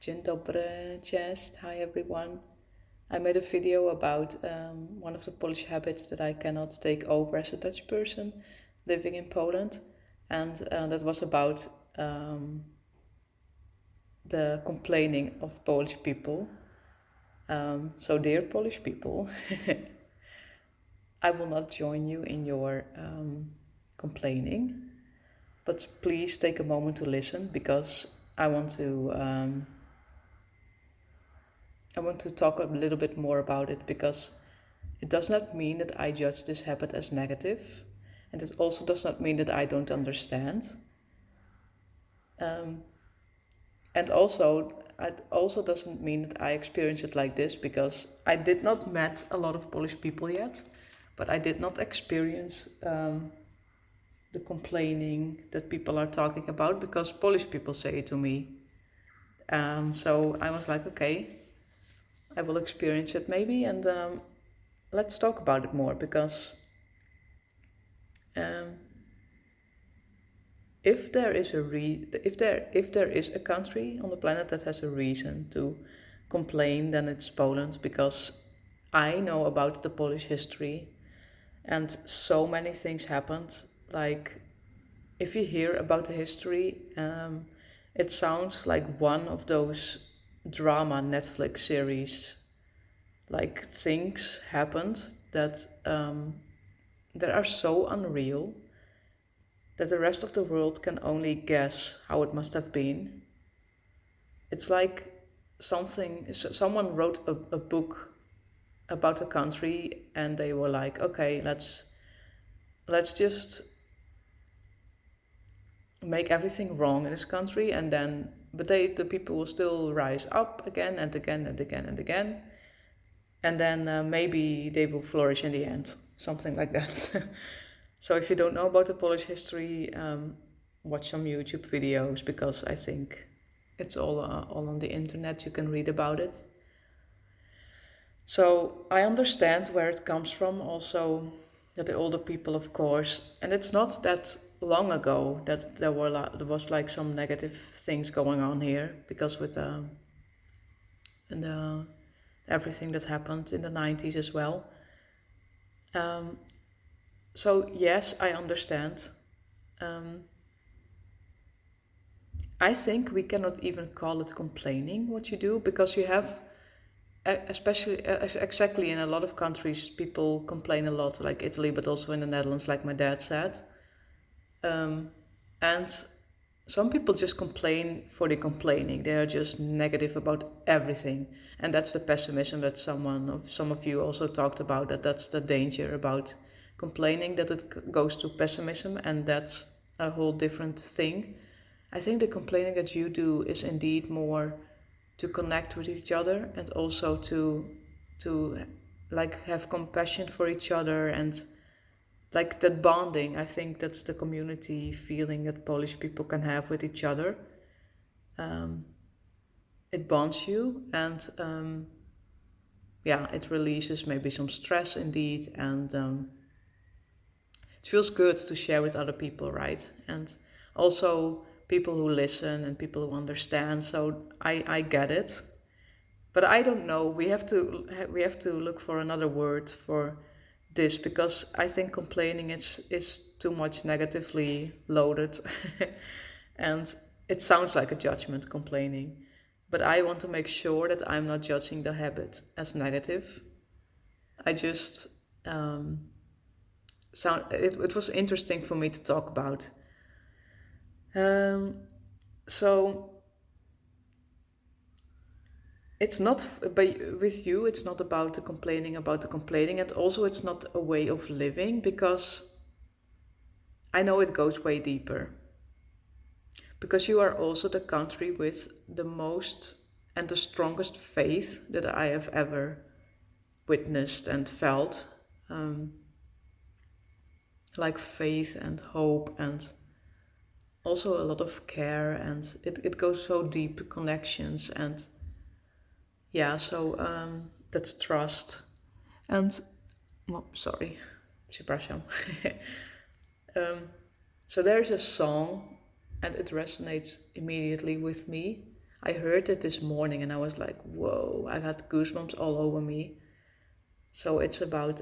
Dzień dobry, cześć, hi everyone. I made a video about one of the Polish habits that I cannot take over as a Dutch person living in Poland, and that was about the complaining of Polish people. So, dear Polish people, I will not join you in your complaining, but please take a moment to listen because I want to. I want to talk a little bit more about it because it does not mean that I judge this habit as negative, and it also does not mean that I don't understand. Um, and also, it also doesn't mean that I experience it like this because I did not met a lot of Polish people yet, but I did not experience the complaining that people are talking about because Polish people say it to me. So I was like, okay, I will experience it maybe, and let's talk about it more because um, if there is a country on the planet that has a reason to complain, then it's Poland because I know about the Polish history and so many things happened. Like if you hear about the history, it sounds like one of those drama Netflix series. Like things happened that are so unreal that the rest of the world can only guess how it must have been. It's like someone wrote a book about a country and they were like, okay, let's just make everything wrong in this country, and then but the people will still rise up again and again and again and again, and then maybe they will flourish in the end, something like that. So if you don't know about the Polish history, watch some YouTube videos because I think it's all on the internet. You can read about it. So I understand where it comes from. Also, that the older people, of course, and it's not that long ago that there was like some negative things going on here because with and everything that happened in the 90s as well. Um, so yes, I understand. Um, I think we cannot even call it complaining what you do because you have, especially exactly in a lot of countries, people complain a lot, like Italy, but also in the Netherlands, like my dad said. And some people just complain for the complaining. They are just negative about everything, and that's the pessimism that some of you also talked about. That's the danger about complaining, that it goes to pessimism, and that's a whole different thing. I think the complaining that you do is indeed more to connect with each other and also to like have compassion for each other and like that bonding. I think that's the community feeling that Polish people can have with each other. It bonds you, and yeah, it releases maybe some stress indeed, and it feels good to share with other people, right? And also people who listen and people who understand. So I get it, but I don't know. We have to look for another word for this because I think complaining is too much negatively loaded, and it sounds like a judgment complaining. But I want to make sure that I'm not judging the habit as negative. I just it was interesting for me to talk about. Um, so it's not but with you it's not about the complaining, and also it's not a way of living because I know it goes way deeper because you are also the country with the most and the strongest faith that I have ever witnessed and felt, um, like faith and hope and also a lot of care, and it goes so deep connections, and yeah, so that's trust. And oh, sorry, przepraszam. So there's a song, and it resonates immediately with me. I heard it this morning and I was like, whoa, I had goosebumps all over me. So it's about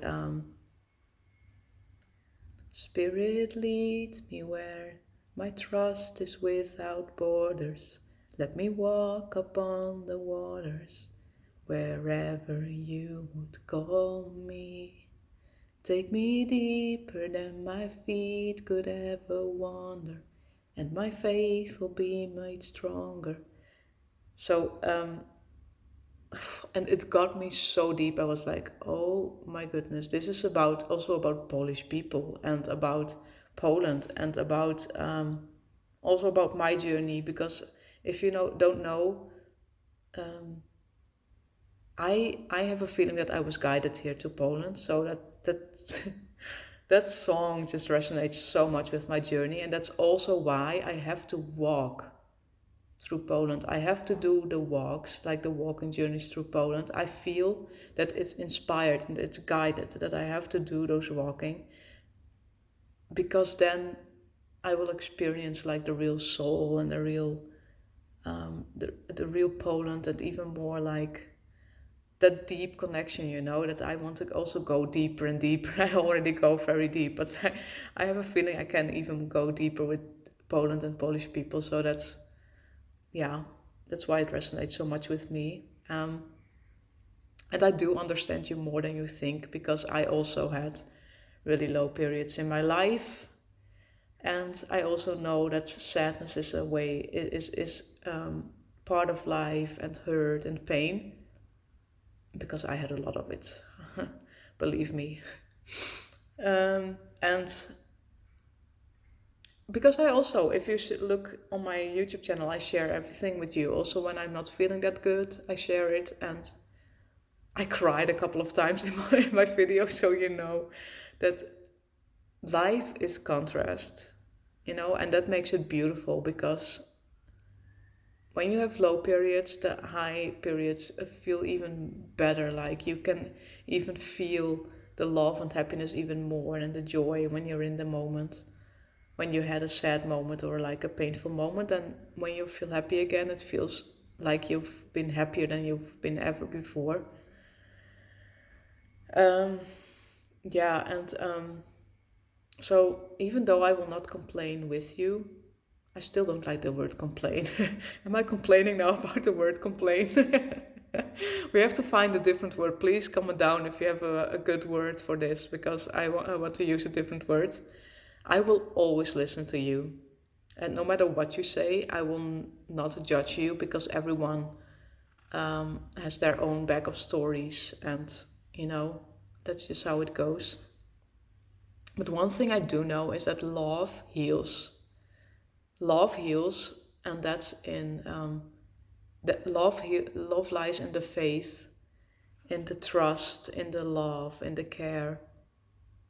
Spirit, lead me where my trust is without borders. Let me walk upon the waters wherever you would call me. Take me deeper than my feet could ever wander, and my faith will be made stronger. So, and it got me so deep. I was like, oh my goodness, this is about also about Polish people and about Poland and about also about my journey. Because if you don't know, um, I have a feeling that I was guided here to Poland. So that that song just resonates so much with my journey, and that's also why I have to walk through Poland. I have to do the walks, like the walking journeys through Poland. I feel that it's inspired and it's guided, that I have to do those walking, because then I will experience like the real soul and the real the real Poland, and even more like that deep connection, that I want to also go deeper and deeper. I already go very deep, but I have a feeling I can even go deeper with Poland and Polish people. So yeah, that's why it resonates so much with me. And I do understand you more than you think, because I also had really low periods in my life, and I also know that sadness is a way is part of life, and hurt and pain, because I had a lot of it. Believe me. And because I also, if you look on my YouTube channel, I share everything with you. Also, when I'm not feeling that good, I share it, and I cried a couple of times in my video, so you know that life is contrast, and that makes it beautiful, because when you have low periods, the high periods feel even better. Like you can even feel the love and happiness even more, and the joy when you're in the moment. When you had a sad moment or like a painful moment, and when you feel happy again, it feels like you've been happier than you've been ever before. Um, yeah, and so even though I will not complain with you, I still don't like the word complain. Am I complaining now about the word complain? We have to find a different word. Please comment down if you have a good word for this, because I want to use a different word. I will always listen to you. And no matter what you say, I will not judge you, because everyone has their own bag of stories, and that's just how it goes. But one thing I do know is that love heals. Love heals, and that's in that love lies in the faith, in the trust, in the love, in the care.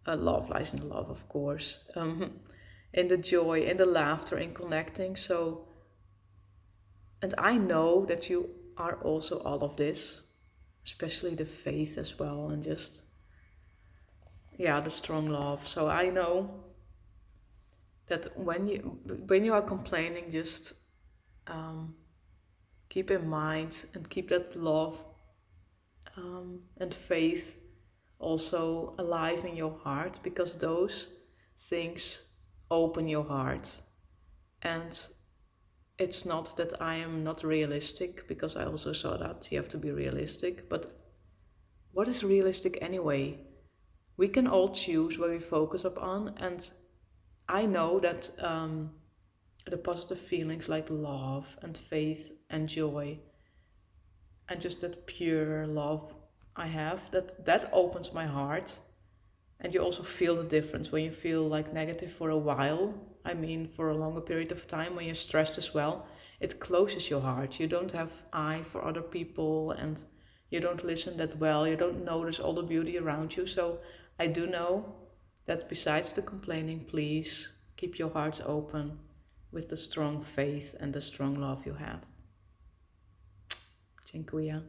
Love lies in the love, of course. In the joy, in the laughter, in connecting. So, and I know that you are also all of this, especially the faith as well, and just, yeah, the strong love. So I know that when you are complaining, just keep in mind and keep that love and faith also alive in your heart, because those things open your heart. And it's not that I am not realistic, because I also saw that you have to be realistic, but what is realistic anyway? We can all choose where we focus upon, and I know that the positive feelings like love and faith and joy, and just that pure love I have, that opens my heart. And you also feel the difference when you feel like negative for a while. I mean, for a longer period of time, when you're stressed as well, it closes your heart. You don't have eye for other people, and you don't listen that well. You don't notice all the beauty around you. So I do know that besides the complaining, please keep your hearts open with the strong faith and the strong love you have. Dziękuję.